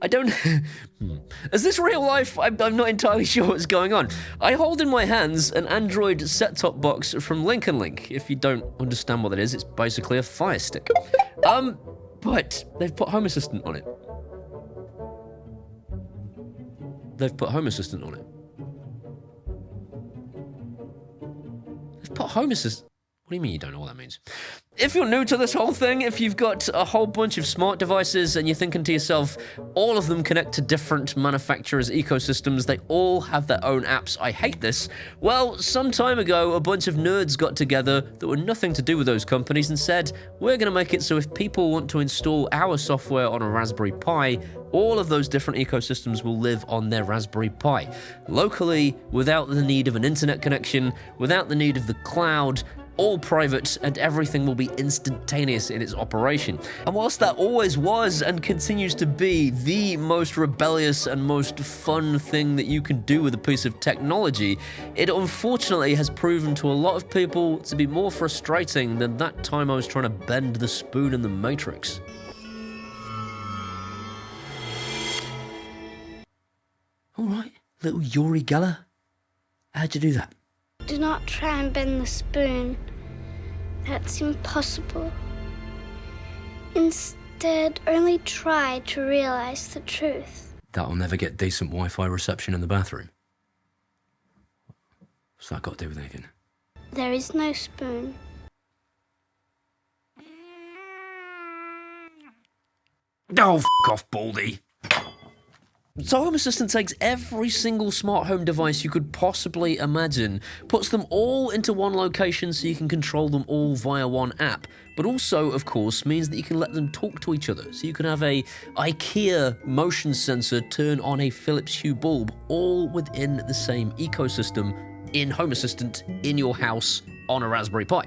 I don't... Is this real life? I'm not entirely sure what's going on. I hold in my hands an Android set-top box from LinknLink. If you don't understand what that is, it's basically a Fire Stick. But they've put Home Assistant on it. They've put Home Assistant on it. They've put Home Assistant... What do you mean you don't know what that means? If you're new to this whole thing, if you've got a whole bunch of smart devices and you're thinking to yourself, all of them connect to different manufacturers' ecosystems, they all have their own apps, I hate this. Well, some time ago, a bunch of nerds got together that were nothing to do with those companies and said, we're going to make it so if people want to install our software on a Raspberry Pi, all of those different ecosystems will live on their Raspberry Pi, locally, without the need of an internet connection, without the need of the cloud, all private, and everything will be instantaneous in its operation. And whilst that always was and continues to be the most rebellious and most fun thing that you can do with a piece of technology, it unfortunately has proven to a lot of people to be more frustrating than that time I was trying to bend the spoon in the Matrix. Alright, little Yuri Geller. How'd you do that? Do not try and bend the spoon. That's impossible. Instead, only try to realize the truth. That'll never get decent Wi-Fi reception in the bathroom. What's that got to do with anything? There is no spoon. Oh, f*** off, Baldy. So Home Assistant takes every single smart home device you could possibly imagine, puts them all into one location so you can control them all via one app, but also, of course, means that you can let them talk to each other. So you can have a IKEA motion sensor turn on a Philips Hue bulb, all within the same ecosystem in Home Assistant, in your house, on a Raspberry Pi.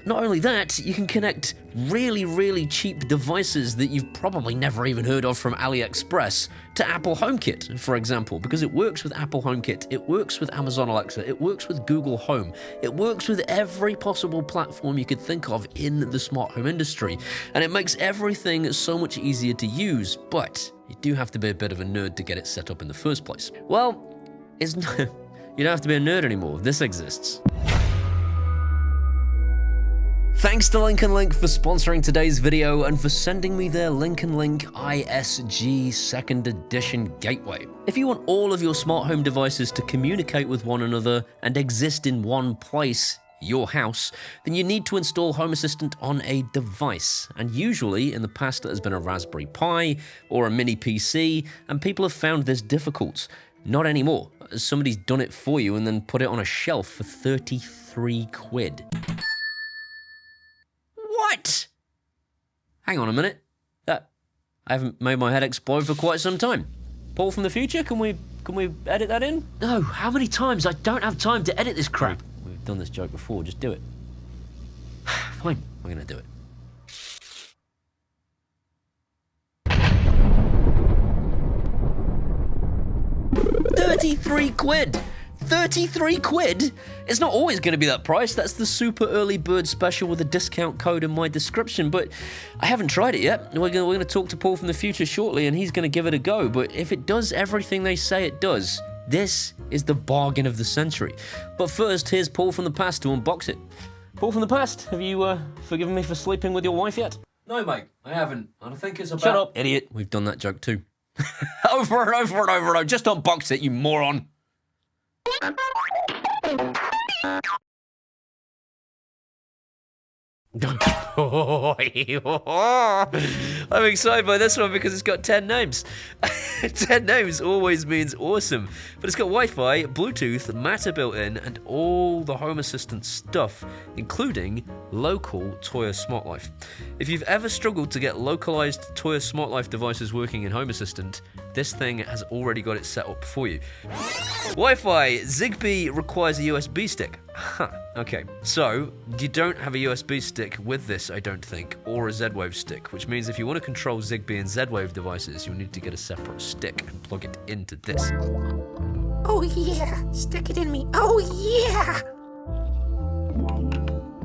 Not only that, you can connect really, really cheap devices that you've probably never even heard of from AliExpress to Apple HomeKit, for example, because it works with Apple HomeKit, it works with Amazon Alexa, it works with Google Home, it works with every possible platform you could think of in the smart home industry, and it makes everything so much easier to use, but you do have to be a bit of a nerd to get it set up in the first place. Well, you don't have to be a nerd anymore, this exists. Thanks to LinknLink for sponsoring today's video and for sending me their LinknLink ISG 2nd Edition gateway. If you want all of your smart home devices to communicate with one another and exist in one place, your house, then you need to install Home Assistant on a device. And usually, in the past, it has been a Raspberry Pi or a mini PC, and people have found this difficult. Not anymore. Somebody's done it for you and then put it on a shelf for 33 quid. What? Hang on a minute. I haven't made my head explode for quite some time. Paul from the future, can we edit that in? No, how many times? I don't have time to edit this crap. We've done this joke before, just do it. Fine, I'm gonna do it. £33! 33 quid? It's not always going to be that price. That's the super early bird special with a discount code in my description, but I haven't tried it yet. We're going to talk to Paul from the future shortly, and he's going to give it a go, but if it does everything they say it does, this is the bargain of the century. But first, here's Paul from the past to unbox it. Paul from the past, have you forgiven me for sleeping with your wife yet? No, mate, I haven't. And I think it's about... Shut up, idiot. We've done that joke too. Over and over and over and over. Just unbox it, you moron. I'm excited by this one because it's got 10 names. 10 names always means awesome. But it's got Wi-Fi, Bluetooth, Matter built in, and all the Home Assistant stuff, including local Tuya SmartLife. If you've ever struggled to get localized Tuya SmartLife devices working in Home Assistant, this thing has already got it set up for you. Wi-Fi, Zigbee requires a USB stick. Huh, okay, so you don't have a USB stick with this, I don't think, or a Z-Wave stick, which means if you want to control Zigbee and Z-Wave devices, you'll need to get a separate stick and plug it into this. Oh yeah, stick it in me. Oh yeah!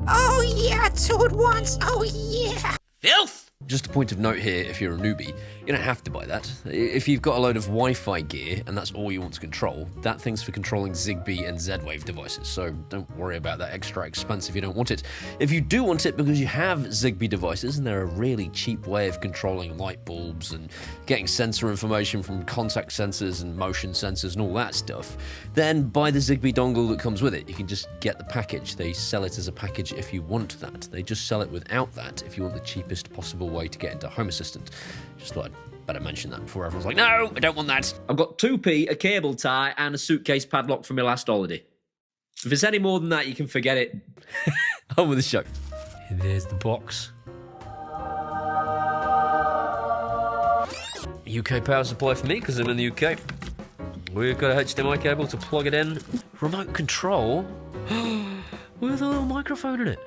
Oh yeah, two at once. Oh yeah! Filth! Just a point of note here, if you're a newbie, you don't have to buy that. If you've got a load of Wi-Fi gear and that's all you want to control, that thing's for controlling Zigbee and Z-Wave devices, so don't worry about that extra expense if you don't want it. If you do want it because you have Zigbee devices and they're a really cheap way of controlling light bulbs and getting sensor information from contact sensors and motion sensors and all that stuff, then buy the Zigbee dongle that comes with it. You can just get the package. They sell it as a package if you want that. They just sell it without that if you want the cheapest possible way to get into Home Assistant. Just thought I'd better mention that before everyone's like, no, I don't want that. I've got 2p, a cable tie, and a suitcase padlock from my last holiday. If it's any more than that, you can forget it. On with the show. There's the box. UK power supply for me, because I'm in the UK. We've got a HDMI cable to plug it in. Remote control with a little microphone in it.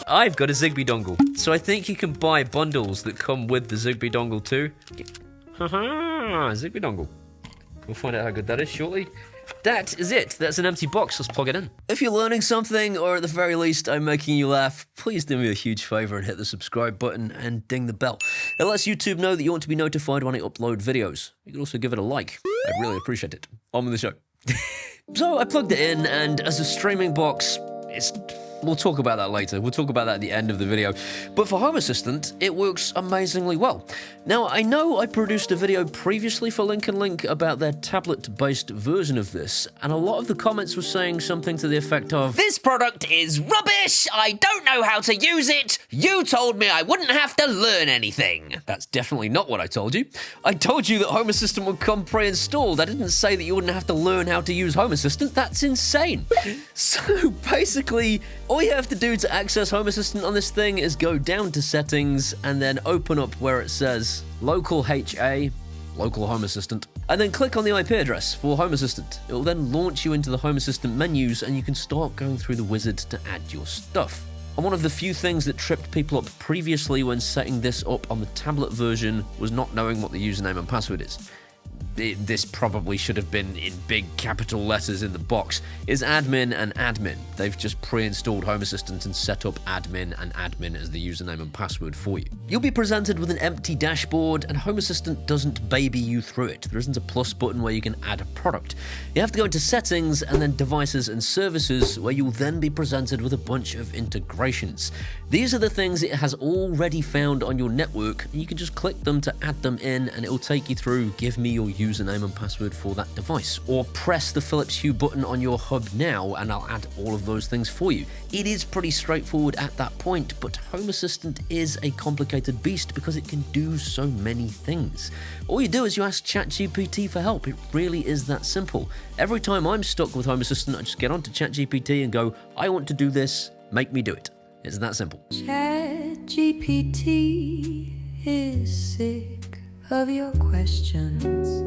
I've got a Zigbee dongle, so I think you can buy bundles that come with the Zigbee dongle too. Haha, Zigbee dongle. We'll find out how good that is shortly. That is it. That's an empty box. Let's plug it in. If you're learning something, or at the very least I'm making you laugh, please do me a huge favor and hit the subscribe button and ding the bell. It lets YouTube know that you want to be notified when I upload videos. You can also give it a like. I'd really appreciate it. On with the show. So I plugged it in, and as a streaming box, we'll talk about that later. We'll talk about that at the end of the video. But for Home Assistant, it works amazingly well. Now, I know I produced a video previously for LinknLink about their tablet-based version of this, and a lot of the comments were saying something to the effect of, "This product is rubbish! I don't know how to use it! You told me I wouldn't have to learn anything!" That's definitely not what I told you. I told you that Home Assistant would come pre-installed. I didn't say that you wouldn't have to learn how to use Home Assistant. That's insane. So basically, all you have to do to access Home Assistant on this thing is go down to Settings and then open up where it says Local HA, Local Home Assistant, and then click on the IP address for Home Assistant. It will then launch you into the Home Assistant menus and you can start going through the wizard to add your stuff. And one of the few things that tripped people up previously when setting this up on the tablet version was not knowing what the username and password is. This probably should have been in big capital letters in the box, is admin and admin. They've just pre-installed Home Assistant and set up admin and admin as the username and password for you. You'll be presented with an empty dashboard, and Home Assistant doesn't baby you through it. There isn't a plus button where you can add a product. You have to go into Settings and then Devices and Services, where you'll then be presented with a bunch of integrations. These are the things it has already found on your network, and you can just click them to add them in, and it will take you through, give me your username and password for that device, or press the Philips Hue button on your hub now and I'll add all of those things for you. It is pretty straightforward at that point, but Home Assistant is a complicated beast because it can do so many things. All you do is you ask ChatGPT for help. It really is that simple. Every time I'm stuck with Home Assistant, I just get onto ChatGPT and go, I want to do this, make me do it. It's that simple. ChatGPT is sick of your questions.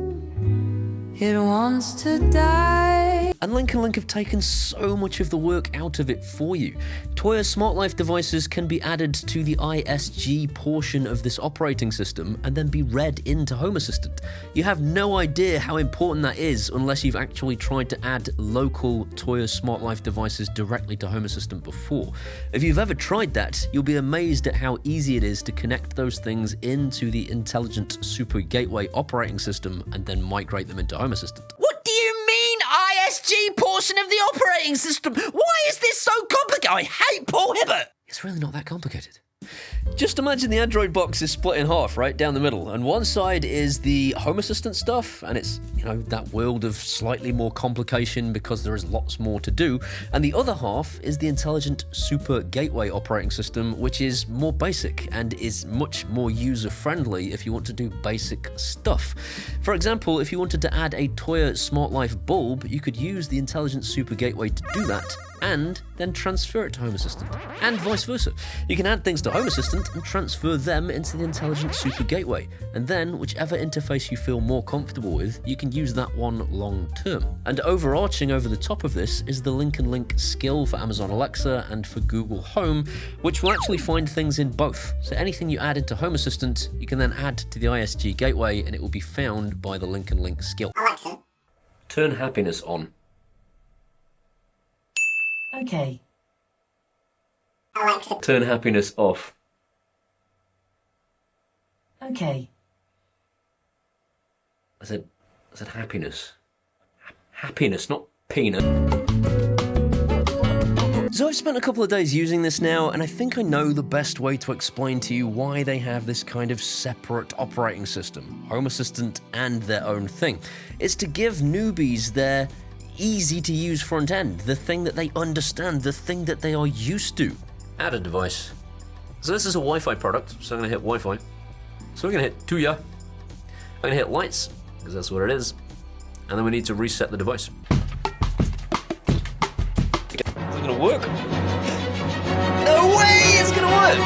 It wants to die. And LinknLink have taken so much of the work out of it for you. Tuya SmartLife devices can be added to the ISG portion of this operating system and then be read into Home Assistant. You have no idea how important that is unless you've actually tried to add local Tuya SmartLife devices directly to Home Assistant before. If you've ever tried that, you'll be amazed at how easy it is to connect those things into the intelligent super gateway operating system and then migrate them into Home Assistant. What do you mean, ISG portion of the operating system? Why is this so complicated? I hate Paul Hibbert. It's really not that complicated. Just imagine the Android box is split in half, right down the middle, and one side is the Home Assistant stuff, and it's, that world of slightly more complication because there is lots more to do, and the other half is the intelligent super gateway operating system, which is more basic and is much more user-friendly if you want to do basic stuff. For example, if you wanted to add a Tuya SmartLife bulb, you could use the intelligent super gateway to do that, and then transfer it to Home Assistant, and vice versa. You can add things to Home Assistant and transfer them into the Intelligent Super Gateway, and then whichever interface you feel more comfortable with, you can use that one long term. And overarching over the top of this is the LinknLink skill for Amazon Alexa and for Google Home, which will actually find things in both. So anything you add into Home Assistant, you can then add to the ISG Gateway, and it will be found by the LinknLink skill. Alexa, turn happiness on. Okay. Alexa, Turn happiness off. Okay. I said happiness. Happiness, not peanut. So I've spent a couple of days using this now, and I think I know the best way to explain to you why they have this kind of separate operating system, Home Assistant and their own thing. It's to give newbies their easy-to-use front end, the thing that they understand, the thing that they are used to. Add a device. So this is a Wi-Fi product, so I'm going to hit Wi-Fi. So we're going to hit Tuya. I'm going to hit lights, because that's what it is. And then we need to reset the device. Is it going to work? No way it's going to work!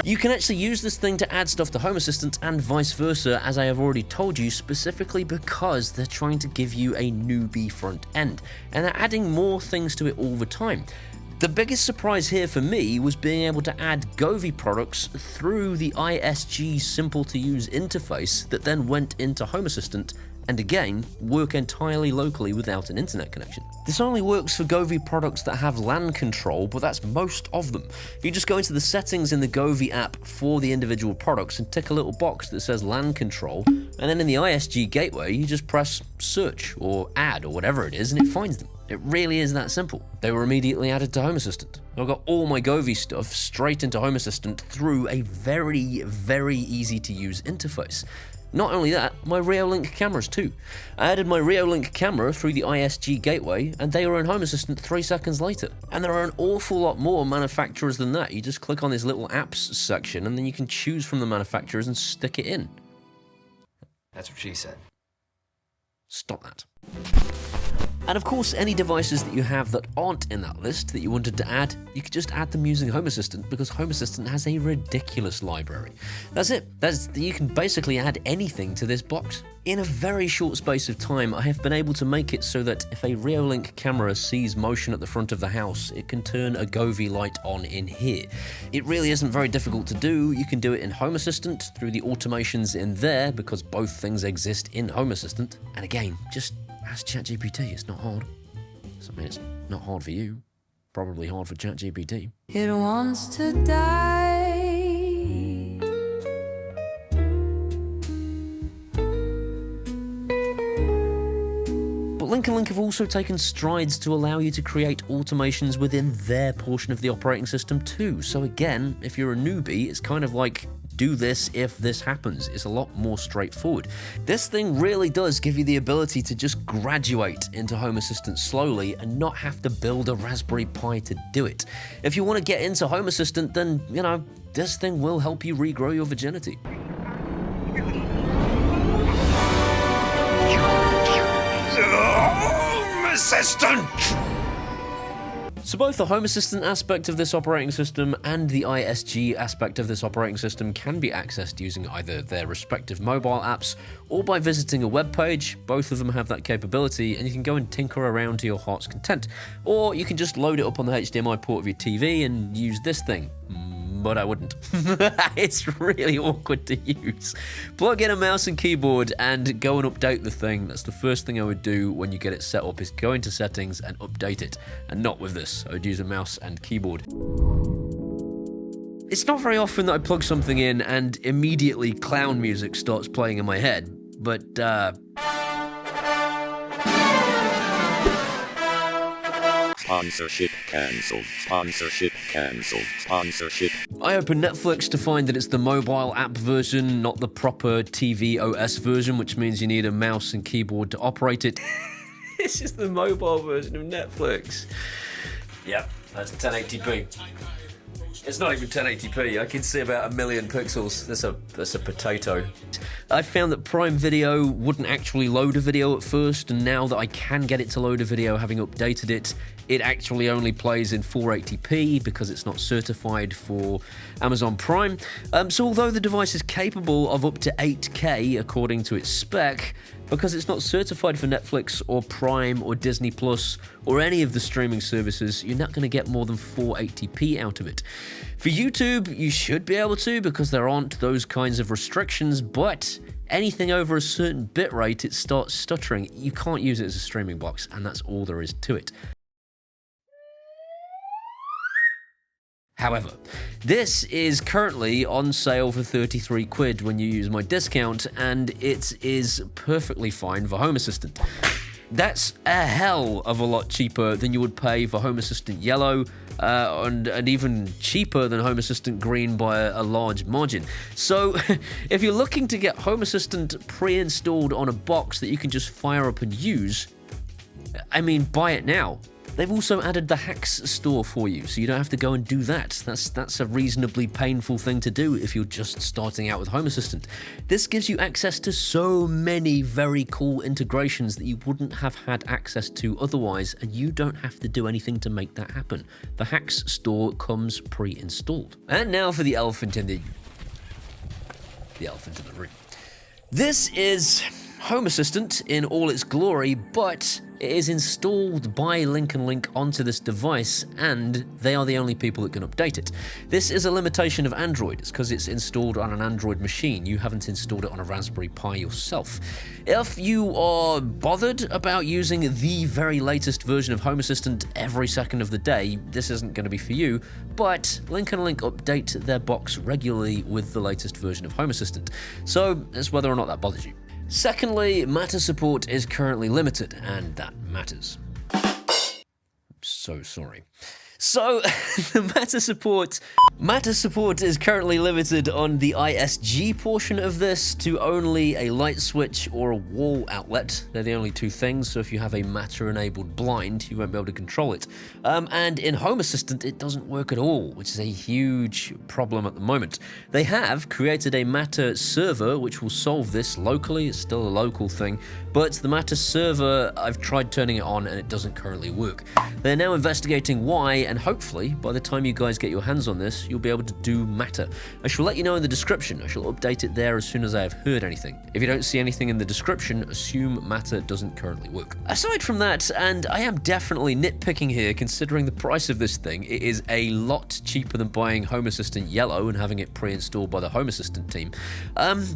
You can actually use this thing to add stuff to Home Assistant and vice versa, as I have already told you, specifically because they're trying to give you a newbie front end, and they're adding more things to it all the time. The biggest surprise here for me was being able to add Govee products through the ISG simple to use interface that then went into Home Assistant and again, work entirely locally without an internet connection. This only works for Govee products that have LAN control, but that's most of them. You just go into the settings in the Govee app for the individual products and tick a little box that says LAN control, and then in the ISG gateway, you just press search or add or whatever it is, and it finds them. It really is that simple. They were immediately added to Home Assistant. I got all my Govee stuff straight into Home Assistant through a very, very easy to use interface. Not only that, my LinknLink cameras too. I added my LinknLink camera through the ISG gateway, and they were in Home Assistant 3 seconds later. And there are an awful lot more manufacturers than that. You just click on this little apps section, and then you can choose from the manufacturers and stick it in. That's what she said. Stop that. And of course, any devices that you have that aren't in that list that you wanted to add, you could just add them using Home Assistant, because Home Assistant has a ridiculous library. That's it. You can basically add anything to this box. In a very short space of time, I have been able to make it so that if a LinknLink camera sees motion at the front of the house, it can turn a Govee light on in here. It really isn't very difficult to do. You can do it in Home Assistant through the automations in there, because both things exist in Home Assistant. And again, just ask ChatGPT, it's not hard. I mean, it's not hard for you. Probably hard for ChatGPT. It wants to die. But LinknLink have also taken strides to allow you to create automations within their portion of the operating system too. So again, if you're a newbie, it's kind of like, do this if this happens. It's a lot more straightforward. This thing really does give you the ability to just graduate into Home Assistant slowly and not have to build a Raspberry Pi to do it. If you want to get into Home Assistant, then, you know, this thing will help you regrow your virginity. Home Assistant! So both the Home Assistant aspect of this operating system and the ISG aspect of this operating system can be accessed using either their respective mobile apps or by visiting a web page. Both of them have that capability, and you can go and tinker around to your heart's content. Or you can just load it up on the HDMI port of your TV and use this thing. But I wouldn't. It's really awkward to use. Plug in a mouse and keyboard and go and update the thing. That's the first thing I would do when you get it set up, is go into settings and update it. And not with this. I would use a mouse and keyboard. It's not very often that I plug something in and immediately clown music starts playing in my head, but Sponsorship cancelled. Sponsorship cancelled. Sponsorship. I open Netflix to find that it's the mobile app version, not the proper TV OS version, which means you need a mouse and keyboard to operate it. It's just the mobile version of Netflix. Yep, that's 1080p. It's not even 1080p. I can see about 1 million pixels. That's a potato. I found that Prime Video wouldn't actually load a video at first, and now that I can get it to load a video, having updated it, it actually only plays in 480p because it's not certified for Amazon Prime. So although the device is capable of up to 8K according to its spec, because it's not certified for Netflix or Prime or Disney Plus or any of the streaming services, you're not going to get more than 480p out of it. For YouTube, you should be able to because there aren't those kinds of restrictions, but anything over a certain bitrate, it starts stuttering. You can't use it as a streaming box, and that's all there is to it. However, this is currently on sale for 33 quid when you use my discount, and it is perfectly fine for Home Assistant. That's a hell of a lot cheaper than you would pay for Home Assistant Yellow, and even cheaper than Home Assistant Green by a large margin. So if you're looking to get Home Assistant pre-installed on a box that you can just fire up and use, I mean, buy it now. They've also added the Hacks store for you, so you don't have to go and do that. That's a reasonably painful thing to do if you're just starting out with Home Assistant. This gives you access to so many very cool integrations that you wouldn't have had access to otherwise, and you don't have to do anything to make that happen. The Hacks store comes pre-installed. And now for the elephant in the room. This is Home Assistant in all its glory, but it is installed by LinknLink onto this device, and they are the only people that can update it. This is a limitation of Android. It's because it's installed on an Android machine. You haven't installed it on a Raspberry Pi yourself. If you are bothered about using the very latest version of Home Assistant every second of the day, this isn't going to be for you, but LinknLink update their box regularly with the latest version of Home Assistant. So it's whether or not that bothers you. Secondly, Matter support is currently limited, and that matters. So sorry. So, the Matter support is currently limited on the ISG portion of this to only a light switch or a wall outlet. They're the only two things, so if you have a Matter-enabled blind, you won't be able to control it. And in Home Assistant, it doesn't work at all, which is a huge problem at the moment. They have created a Matter server, which will solve this locally. It's still a local thing, but the Matter server, I've tried turning it on, and it doesn't currently work. They're now investigating why, and hopefully, by the time you guys get your hands on this, you'll be able to do Matter. I shall let you know in the description. I shall update it there as soon as I have heard anything. If you don't see anything in the description, assume Matter doesn't currently work. Aside from that, and I am definitely nitpicking here considering the price of this thing, it is a lot cheaper than buying Home Assistant Yellow and having it pre-installed by the Home Assistant team.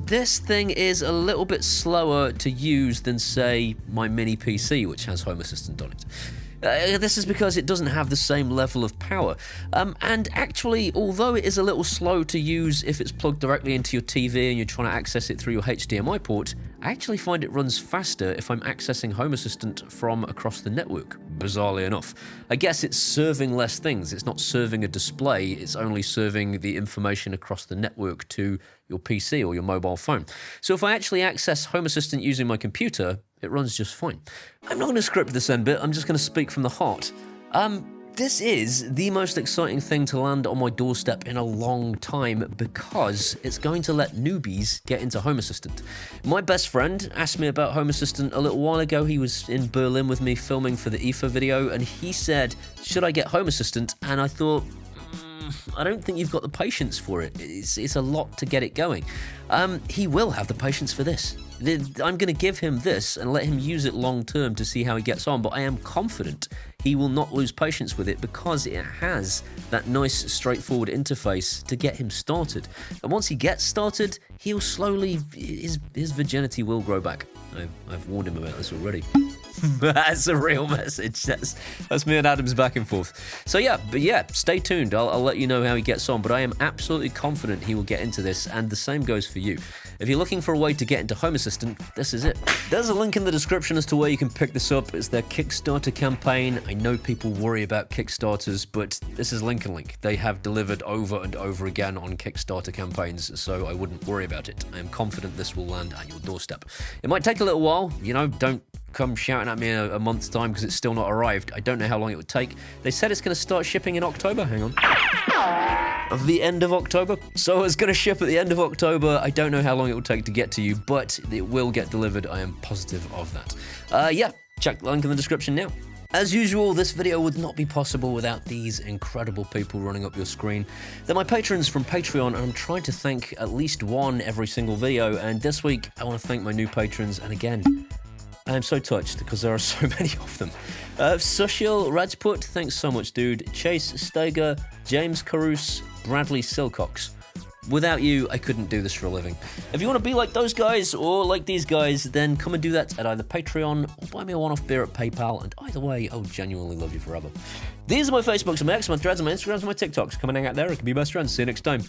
This thing is a little bit slower to use than, say, my mini PC, which has Home Assistant on it. This is because it doesn't have the same level of power. And actually, although it is a little slow to use if it's plugged directly into your TV and you're trying to access it through your HDMI port, I actually find it runs faster if I'm accessing Home Assistant from across the network, bizarrely enough. I guess it's serving less things. It's not serving a display, it's only serving the information across the network to your PC or your mobile phone. So if I actually access Home Assistant using my computer, it runs just fine. I'm not going to script this end bit, I'm just going to speak from the heart. This is the most exciting thing to land on my doorstep in a long time because it's going to let newbies get into Home Assistant. My best friend asked me about Home Assistant a little while ago. He was in Berlin with me filming for the IFA video, and he said, should I get Home Assistant? And I thought, I don't think you've got the patience for it. It's a lot to get it going. He will have the patience for this. I'm going to give him this and let him use it long term to see how he gets on, but I am confident he will not lose patience with it because it has that nice straightforward interface to get him started. And once he gets started, he'll slowly, his virginity will grow back. I've warned him about this already. That's a real message. That's me and Adam's back and forth. So yeah, stay tuned. I'll let you know how he gets on, but I am absolutely confident he will get into this, and the same goes for you. If you're looking for a way to get into Home Assistant, this is it. There's a link in the description as to where you can pick this up. It's their Kickstarter campaign. I know people worry about Kickstarters, but this is LinknLink. They have delivered over and over again on Kickstarter campaigns, so I wouldn't worry about it. I am confident this will land at your doorstep. It might take a little while, don't come shouting at me in a month's time because it's still not arrived. I don't know how long it would take. They said it's going to start shipping in October. Hang on. Of the end of October. So it's going to ship at the end of October. I don't know how long it will take to get to you, but it will get delivered. I am positive of that. Check the link in the description now. As usual, this video would not be possible without these incredible people running up your screen. They're my patrons from Patreon, and I'm trying to thank at least one every single video, and this week I want to thank my new patrons, and again, I am so touched because there are so many of them. Sushil Rajput, thanks so much, dude. Chase Steger, James Caruso, Bradley Silcox. Without you, I couldn't do this for a living. If you want to be like those guys or like these guys, then come and do that at either Patreon or buy me a one-off beer at PayPal. And either way, I'll genuinely love you forever. These are my Facebooks, my X, my Threads, my Instagrams, and my TikToks. Come and hang out there. It can be best friends. See you next time.